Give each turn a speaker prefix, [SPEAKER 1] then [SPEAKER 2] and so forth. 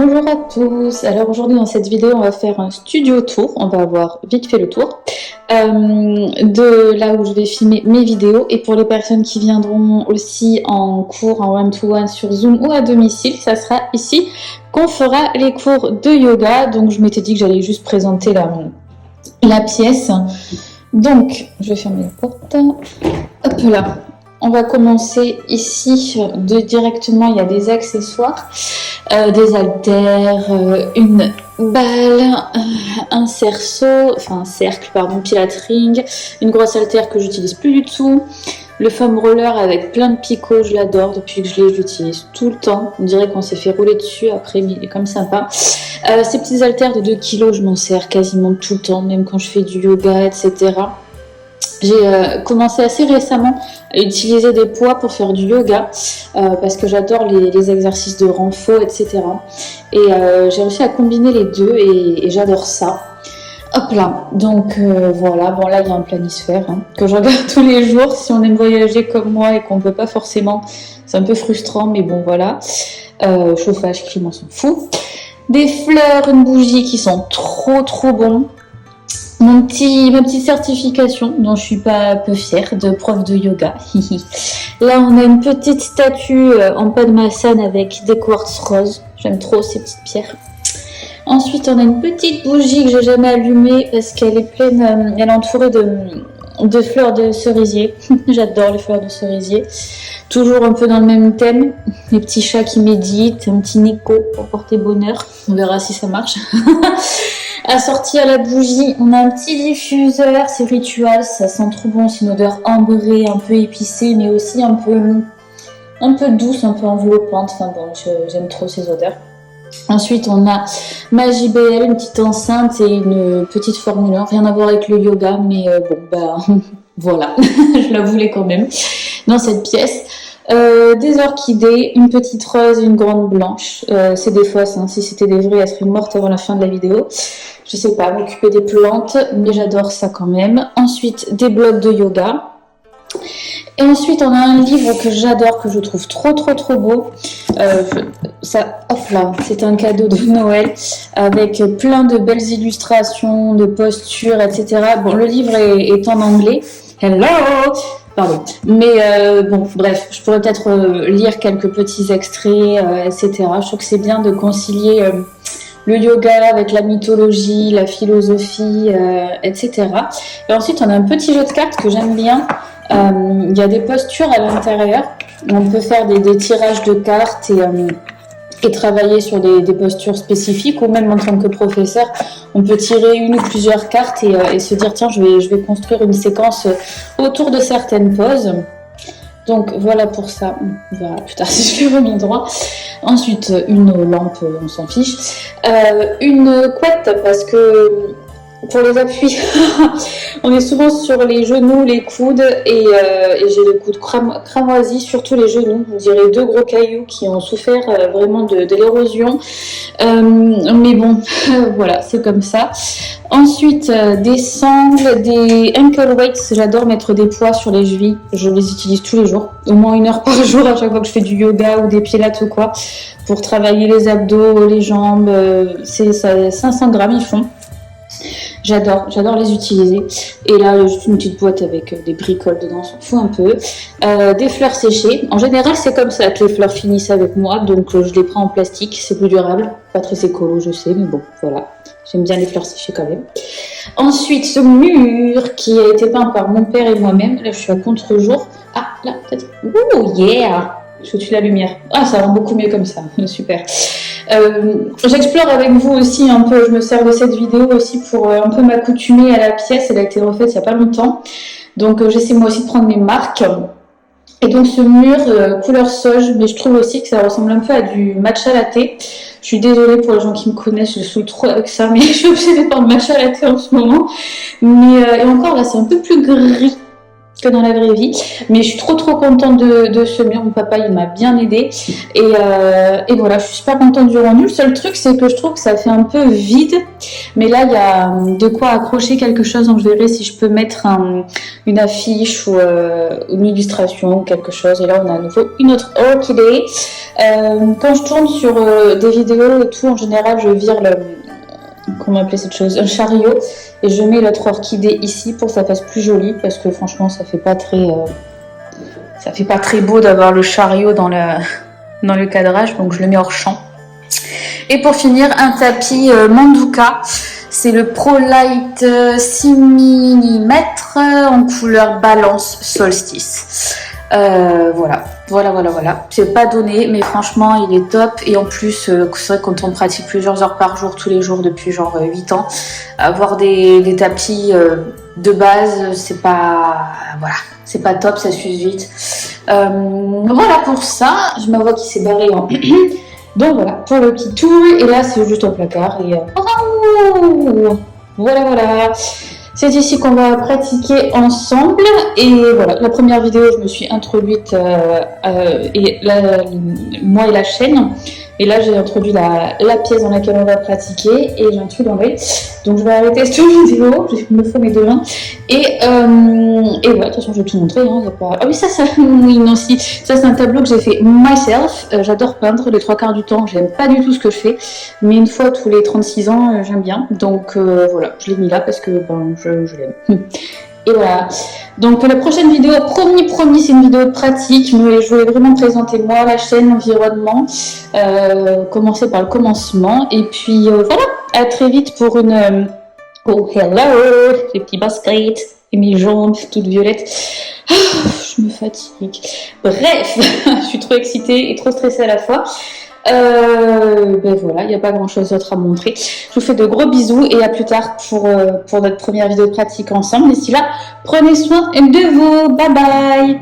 [SPEAKER 1] Bonjour à tous. Alors aujourd'hui dans cette vidéo on va faire un studio tour, on va avoir vite fait le tour de là où je vais filmer mes vidéos, et pour les personnes qui viendront aussi en cours en one-to-one sur Zoom ou à domicile, ça sera ici qu'on fera les cours de yoga. Donc je m'étais dit que j'allais juste présenter la pièce. Donc je vais fermer la porte. Hop là. On va commencer ici directement, il y a des accessoires, des haltères, une balle, un cerceau, enfin un cercle, pardon, pilatring, une grosse haltère que j'utilise plus du tout, le foam roller avec plein de picots, je l'adore, depuis que je l'utilise tout le temps, on dirait qu'on s'est fait rouler dessus après, mais il est comme sympa. Ces petites haltères de 2 kg, je m'en sers quasiment tout le temps, même quand je fais du yoga, etc. J'ai commencé assez récemment à utiliser des poids pour faire du yoga parce que j'adore les exercices de renfort, etc. Et j'ai réussi à combiner les deux et j'adore ça. Hop là, donc voilà, bon là il y a un planisphère que je regarde tous les jours. Si on aime voyager comme moi et qu'on ne peut pas forcément, c'est un peu frustrant, mais bon voilà. Chauffage, clim, on s'en fout. Des fleurs, une bougie qui sont trop bons. Ma petite certification dont je suis pas peu fière, de prof de yoga. Là on a une petite statue en padmasana avec des quartz roses. J'aime trop ces petites pierres. Ensuite on a une petite bougie que j'ai jamais allumée parce qu'elle est pleine, elle est entourée de fleurs de cerisier. J'adore les fleurs de cerisier. Toujours un peu dans le même thème. Les petits chats qui méditent, un petit Nico pour porter bonheur. On verra si ça marche. Assorti à la bougie, on a un petit diffuseur, c'est Ritual, ça sent trop bon, c'est une odeur ambrée, un peu épicée, mais aussi un peu douce, un peu enveloppante. Enfin bon, j'aime trop ces odeurs. Ensuite, on a ma JBL, une petite enceinte et une petite Formule 1, rien à voir avec le yoga, mais bon, bah voilà, je la voulais quand même dans cette pièce. Des orchidées, une petite rose et une grande blanche. C'est des fausses, si c'était des vraies, elles seraient mortes avant la fin de la vidéo. Je sais pas, m'occuper des plantes, mais j'adore ça quand même. Ensuite, des blocs de yoga. Et ensuite, on a un livre que j'adore, que je trouve trop beau. Ça, hop là, c'est un cadeau de Noël avec plein de belles illustrations, de postures, etc. Bon, le livre est en anglais. Hello! Pardon. Mais bon, bref, je pourrais peut-être lire quelques petits extraits, etc. Je trouve que c'est bien de concilier le yoga avec la mythologie, la philosophie, etc. Et ensuite, on a un petit jeu de cartes que j'aime bien. Il y a des postures à l'intérieur. On peut faire des tirages de cartes et travailler sur des postures spécifiques, ou même en tant que professeur, on peut tirer une ou plusieurs cartes et se dire tiens, je vais construire une séquence autour de certaines poses. Donc voilà pour ça, on verra plus tard si je l'ai remis droit. Ensuite, une lampe, on s'en fiche. Une couette parce que pour les appuis, on est souvent sur les genoux, les coudes, et j'ai les coudes cramoisis, surtout les genoux. On dirait 2 gros cailloux qui ont souffert vraiment de l'érosion. Mais bon, voilà, c'est comme ça. Ensuite, des sangles, des ankle weights. J'adore mettre des poids sur les chevilles. Je les utilise tous les jours, au moins 1 heure par jour à chaque fois que je fais du yoga ou des pilates ou quoi, pour travailler les abdos, les jambes. C'est ça, 500 grammes ils font. J'adore les utiliser. Et là, juste une petite boîte avec des bricoles dedans, on s'en fout un peu. Des fleurs séchées. En général, c'est comme ça que les fleurs finissent avec moi, donc je les prends en plastique, c'est plus durable. Pas très écolo, je sais, mais bon, voilà. J'aime bien les fleurs séchées quand même. Ensuite, ce mur qui a été peint par mon père et moi-même. Là, je suis à contre-jour. Ah, là, peut-être. Ouh, yeah! Je foutu la lumière. Ah, ça rend beaucoup mieux comme ça. Super. J'explore avec vous aussi un peu, je me sers de cette vidéo aussi pour un peu m'accoutumer à la pièce. Elle a été refaite il n'y a pas longtemps, donc j'essaie moi aussi de prendre mes marques. Et donc ce mur couleur sauge, mais je trouve aussi que ça ressemble un peu à du matcha latte. Je suis désolée pour les gens qui me connaissent, je saoule trop avec ça, mais je suis obsédée par le matcha latte en ce moment. Mais et encore là c'est un peu plus gris que dans la vraie vie. Mais je suis trop contente de ce mur. Mon papa, il m'a bien aidé. Et voilà, je suis super contente du rendu. Le seul truc, c'est que je trouve que ça fait un peu vide. Mais là, il y a de quoi accrocher quelque chose. Donc, je verrai si je peux mettre une affiche ou une illustration ou quelque chose. Et là, on a à nouveau une autre orchidée. Quand je tourne sur des vidéos et tout, en général, je vire comment appeler cette chose, un chariot, et je mets l'autre orchidée ici pour que ça fasse plus joli, parce que franchement, ça fait pas très beau d'avoir le chariot dans le cadrage, donc je le mets hors champ. Et pour finir, un tapis Manduka. C'est le Pro Light 6 mm en couleur balance solstice. Voilà. C'est pas donné, mais franchement, il est top. Et en plus, c'est vrai que quand on pratique plusieurs heures par jour, tous les jours, depuis genre 8 ans, avoir des tapis de base, c'est pas top, ça s'use vite. Voilà pour ça. Je me vois qu'il s'est barré en... Donc voilà, pour le petit tour, et là c'est juste un placard, et voilà. C'est ici qu'on va pratiquer ensemble, et voilà, la première vidéo je me suis introduite, moi et la chaîne, et là j'ai introduit la pièce dans laquelle on va pratiquer, et j'ai un truc dans l'œil, donc je vais arrêter cette vidéo, je me fous mes deux mains, et voilà, de toute façon je vais tout montrer, hein, y a pas... Ah oui, oui, non, si, ça c'est un tableau que j'ai fait myself, j'adore peindre, les 3/4 du temps, j'aime pas du tout ce que je fais, mais une fois tous les 36 ans, j'aime bien, donc voilà, je l'ai mis là parce que je l'aime. Et voilà, donc la prochaine vidéo, promis, c'est une vidéo de pratique, mais je voulais vraiment présenter moi, la chaîne, l'environnement, commencer par le commencement, et puis voilà, à très vite pour une... Oh hello, les petits baskets et mes jambes toutes violettes. Je me fatigue. Bref, je suis trop excitée et trop stressée à la fois. Ben voilà, il n'y a pas grand chose d'autre à montrer. Je vous fais de gros bisous et à plus tard pour notre première vidéo de pratique ensemble. D'ici là, prenez soin de vous. Bye bye.